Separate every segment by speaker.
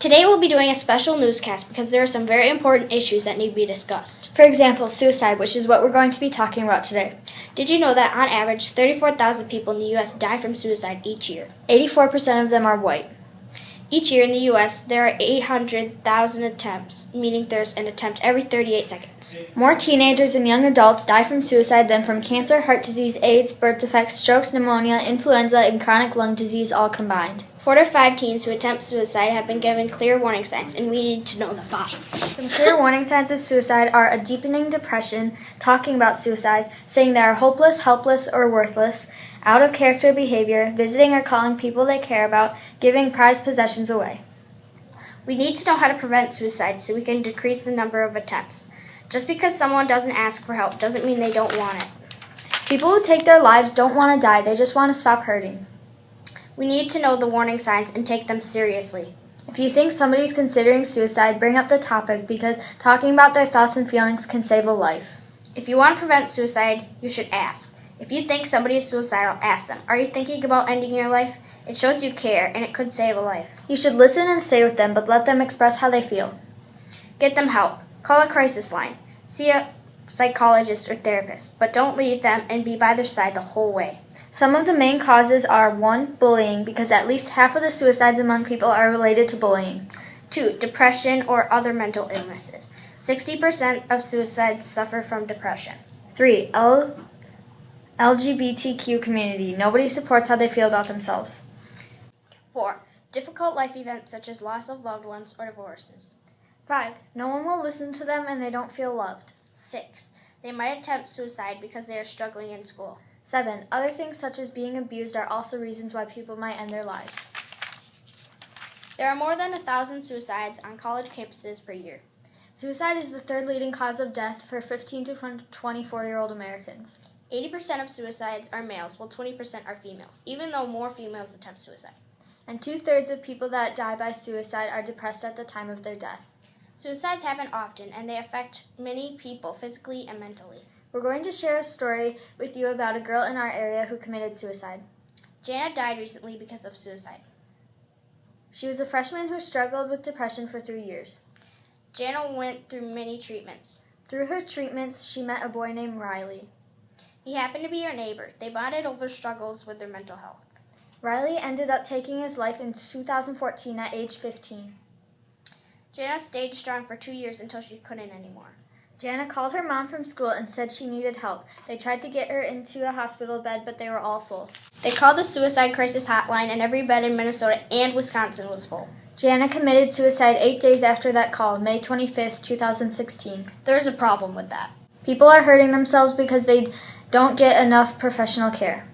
Speaker 1: Today we'll be doing a special newscast because there are some very important issues that need to be discussed.
Speaker 2: For example, suicide, which is what we're going to be talking about today.
Speaker 1: Did you know that on average 34,000 people in the U.S. die from suicide each year?
Speaker 2: 84% of them are white.
Speaker 1: Each year in the U.S. there are 800,000 attempts, meaning there's an attempt every 38 seconds.
Speaker 2: More teenagers and young adults die from suicide than from cancer, heart disease, AIDS, birth defects, strokes, pneumonia, influenza, and chronic lung disease all combined.
Speaker 1: 4 to 5 teens who attempt suicide have been given clear warning signs, and we need to know them by.
Speaker 2: Some clear warning signs of suicide are a deepening depression, talking about suicide, saying they are hopeless, helpless, or worthless, out-of-character behavior, visiting or calling people they care about, giving prized possessions away.
Speaker 1: We need to know how to prevent suicide so we can decrease the number of attempts. Just because someone doesn't ask for help doesn't mean they don't want it.
Speaker 2: People who take their lives don't want to die, they just want to stop hurting.
Speaker 1: We need to know the warning signs and take them seriously.
Speaker 2: If you think somebody's considering suicide, bring up the topic because talking about their thoughts and feelings can save a life.
Speaker 1: If you want to prevent suicide, you should ask. If you think somebody is suicidal, ask them, "Are you thinking about ending your life?" It shows you care, and it could save a life.
Speaker 2: You should listen and stay with them, but let them express how they feel.
Speaker 1: Get them help. Call a crisis line. See a psychologist or therapist, but don't leave them and be by their side the whole way.
Speaker 2: Some of the main causes are 1. Bullying, because at least half of the suicides among people are related to bullying.
Speaker 1: 2. Depression or other mental illnesses. 60% of suicides suffer from depression.
Speaker 2: 3. LGBTQ community. Nobody supports how they feel about themselves.
Speaker 1: 4. Difficult life events such as loss of loved ones or divorces.
Speaker 2: 5. No one will listen to them and they don't feel loved.
Speaker 1: 6. They might attempt suicide because they are struggling in school.
Speaker 2: 7. Other things such as being abused are also reasons why people might end their lives.
Speaker 1: There are more than 1,000 suicides on college campuses per year.
Speaker 2: Suicide is the third leading cause of death for 15 to 24-year-old Americans.
Speaker 1: 80% of suicides are males, while 20% are females, even though more females attempt suicide.
Speaker 2: And 2/3 of people that die by suicide are depressed at the time of their death.
Speaker 1: Suicides happen often, and they affect many people physically and mentally.
Speaker 2: We're going to share a story with you about a girl in our area who committed suicide.
Speaker 1: Jana died recently because of suicide.
Speaker 2: She was a freshman who struggled with depression for 3 years.
Speaker 1: Jana went through many treatments.
Speaker 2: Through her treatments, she met a boy named Riley.
Speaker 1: He happened to be her neighbor. They bonded over struggles with their mental health.
Speaker 2: Riley ended up taking his life in 2014 at age 15.
Speaker 1: Jana stayed strong for 2 years until she couldn't anymore.
Speaker 2: Jana called her mom from school and said she needed help. They tried to get her into a hospital bed, but they were all full.
Speaker 1: They called the suicide crisis hotline, and every bed in Minnesota and Wisconsin was full.
Speaker 2: Jana committed suicide 8 days after that call, May 25th, 2016.
Speaker 1: There's a problem with that.
Speaker 2: People are hurting themselves because they don't get enough professional care.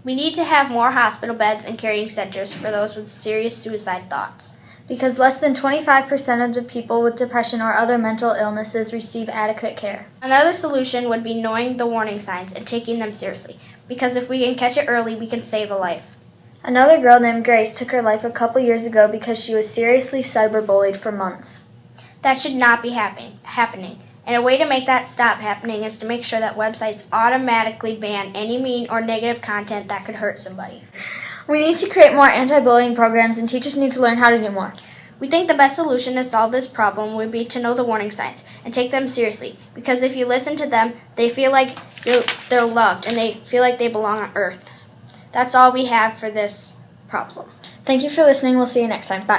Speaker 1: We need to have more hospital beds and caring centers for those with serious suicide thoughts.
Speaker 2: Because less than 25% of the people with depression or other mental illnesses receive adequate care.
Speaker 1: Another solution would be knowing the warning signs and taking them seriously, because if we can catch it early, we can save a life.
Speaker 2: Another girl named Grace took her life a couple years ago because she was seriously cyberbullied for months.
Speaker 1: That should not be happening. And a way to make that stop happening is to make sure that websites automatically ban any mean or negative content that could hurt somebody.
Speaker 2: We need to create more anti-bullying programs, and teachers need to learn how to do more.
Speaker 1: We think the best solution to solve this problem would be to know the warning signs and take them seriously, because if you listen to them, they feel like they're loved and they feel like they belong on Earth. That's all we have for this problem.
Speaker 2: Thank you for listening. We'll see you next time. Bye.